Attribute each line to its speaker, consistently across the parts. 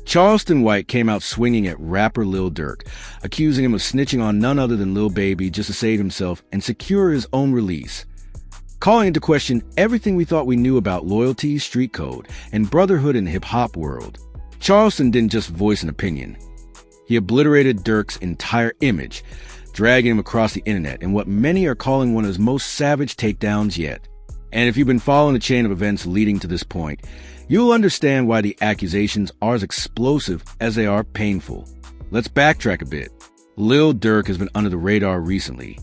Speaker 1: Charleston White came out swinging at rapper Lil Durk, accusing him of snitching on none other than Lil Baby just to save himself and secure his own release, calling into question everything we thought we knew about loyalty, street code, and brotherhood in the hip-hop world. Charleston didn't just voice an opinion. He obliterated Durk's entire image, dragging him across the internet in what many are calling one of his most savage takedowns yet. And if you've been following the chain of events leading to this point, you'll understand why the accusations are as explosive as they are painful. Let's backtrack a bit. Lil Durk has been under the radar recently,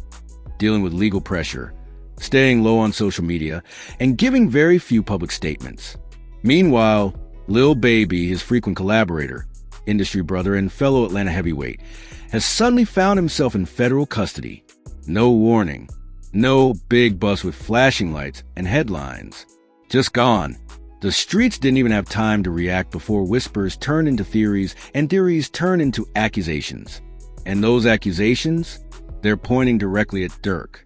Speaker 1: dealing with legal pressure, staying low on social media, and giving very few public statements. Meanwhile, Lil Baby, his frequent collaborator, industry brother, and fellow Atlanta heavyweight, has suddenly found himself in federal custody. No warning. No big bus with flashing lights and headlines. Just gone. The streets didn't even have time to react before whispers turned into theories and theories turned into accusations. And those accusations? They're pointing directly at Durk.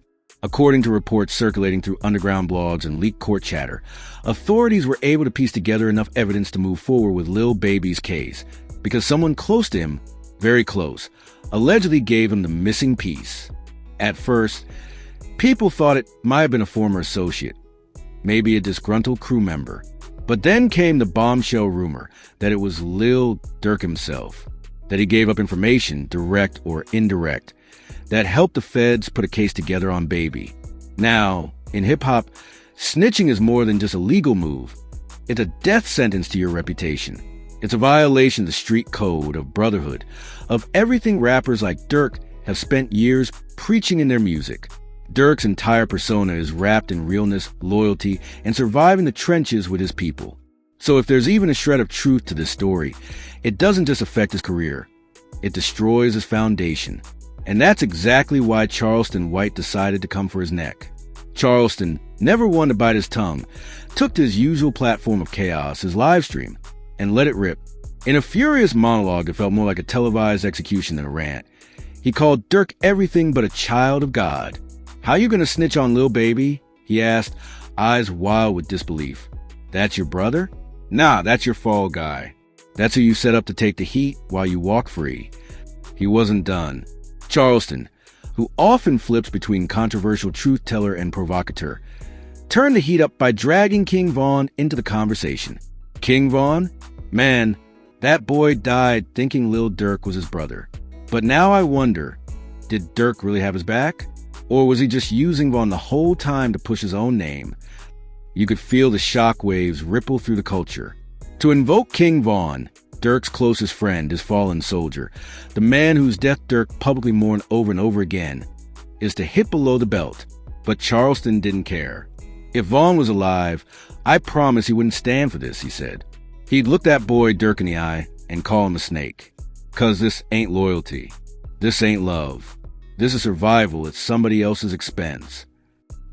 Speaker 1: According to reports circulating through underground blogs and leaked court chatter, authorities were able to piece together enough evidence to move forward with Lil Baby's case because someone close to him, very close, allegedly gave him the missing piece. At first, people thought it might have been a former associate, maybe a disgruntled crew member. But then came the bombshell rumor that it was Lil Durk himself, that he gave up information, direct or indirect, that helped the feds put a case together on Baby. Now, in hip-hop, snitching is more than just a legal move. It's a death sentence to your reputation. It's a violation of the street code, of brotherhood, of everything rappers like Durk have spent years preaching in their music. Durk's entire persona is wrapped in realness, loyalty, and surviving the trenches with his people. So if there's even a shred of truth to this story, it doesn't just affect his career. It destroys his foundation. And that's exactly why Charleston White decided to come for his neck. Charleston, never one to bite his tongue, took to his usual platform of chaos, his live stream, and let it rip. In a furious monologue that felt more like a televised execution than a rant, he called Durk everything but a child of God. "How you gonna snitch on Lil Baby?" he asked, eyes wild with disbelief. "That's your brother? Nah, that's your fall guy. That's who you set up to take the heat while you walk free." He wasn't done. Charleston, who often flips between controversial truth-teller and provocateur, turned the heat up by dragging King Von into the conversation. King Von? Man, that boy died thinking Lil Durk was his brother. But now I wonder, did Durk really have his back? Or was he just using Von the whole time to push his own name? You could feel the shockwaves ripple through the culture. To invoke King Von, Durk's closest friend, his fallen soldier, the man whose death Durk publicly mourned over and over again, is to hit below the belt. But Charleston didn't care. If Von was alive, I promise he wouldn't stand for this, he said. He'd look that boy Durk in the eye and call him a snake. 'Cause this ain't loyalty. This ain't love. This is survival at somebody else's expense.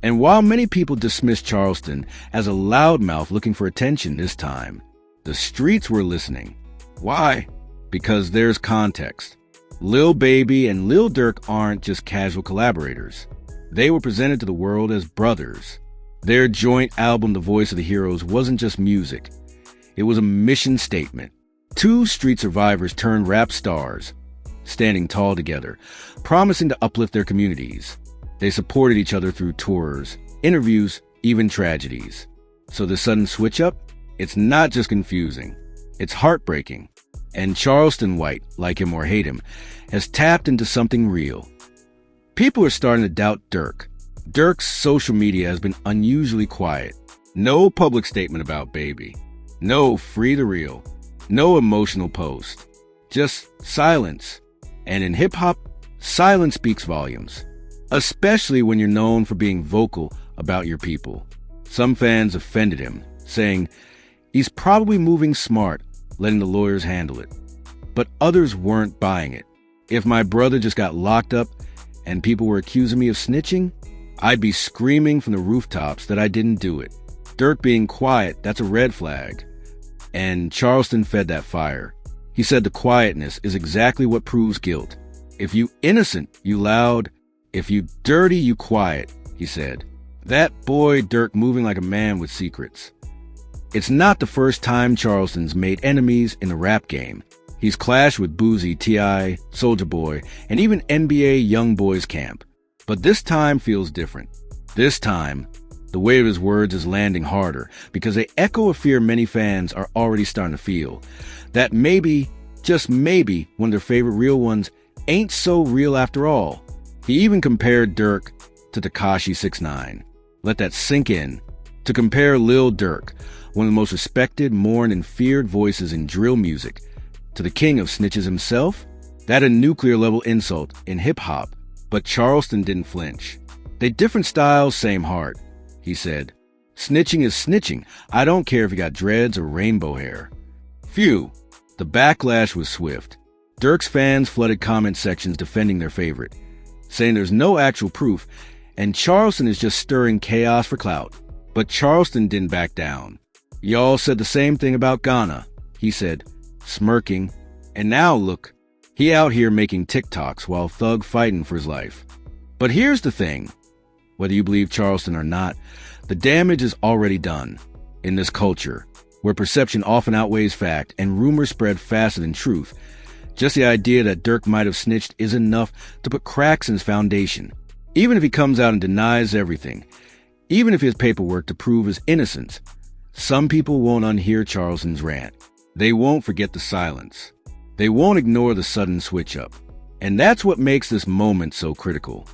Speaker 1: And while many people dismissed Charleston as a loudmouth looking for attention this time, the streets were listening. Why? Because there's context. Lil Baby and Lil Durk aren't just casual collaborators. They were presented to the world as brothers. Their joint album, The Voice of the Heroes, wasn't just music. It was a mission statement. Two street survivors turned rap stars, standing tall together, promising to uplift their communities. They supported each other through tours, interviews, even tragedies. So the sudden switch up? It's not just confusing. It's heartbreaking. And Charleston White, like him or hate him, has tapped into something real. People are starting to doubt Durk. Durk's social media has been unusually quiet. No public statement about Baby. No free the real. No emotional post. Just silence. And in hip-hop, silence speaks volumes. Especially when you're known for being vocal about your people. Some fans offended him, saying, "He's probably moving smart, letting the lawyers handle it." But others weren't buying it. If my brother just got locked up and people were accusing me of snitching, I'd be screaming from the rooftops that I didn't do it. Durk being quiet, that's a red flag. And Charleston fed that fire. He said the quietness is exactly what proves guilt. If you innocent, you loud. If you dirty, you quiet, he said. That boy Durk moving like a man with secrets. It's not the first time Charleston's made enemies in the rap game. He's clashed with Boozy, T.I., Soulja Boy, and even NBA YoungBoy's camp. But this time feels different. This time, the weight of his words is landing harder because they echo a fear many fans are already starting to feel. That maybe, just maybe, one of their favorite real ones ain't so real after all. He even compared Durk to Tekashi 6ix9ine. Let that sink in. To compare Lil Durk, one of the most respected, mourned, and feared voices in drill music, to the king of snitches himself, that a nuclear-level insult in hip-hop. But Charleston didn't flinch. They different styles, same heart, he said. Snitching is snitching. I don't care if you got dreads or rainbow hair. Phew. The backlash was swift. Durk's fans flooded comment sections defending their favorite, saying there's no actual proof, and Charleston is just stirring chaos for clout. But Charleston didn't back down. Y'all said the same thing about Ghana, he said, smirking. And now look, he out here making TikToks while Thug fighting for his life. But here's the thing. Whether you believe Charleston or not, the damage is already done. In this culture, where perception often outweighs fact and rumors spread faster than truth, just the idea that Durk might have snitched is enough to put cracks in his foundation. Even if he comes out and denies everything, even if he has paperwork to prove his innocence, some people won't unhear Charleston's rant. They won't forget the silence. They won't ignore the sudden switch up. And that's what makes this moment so critical.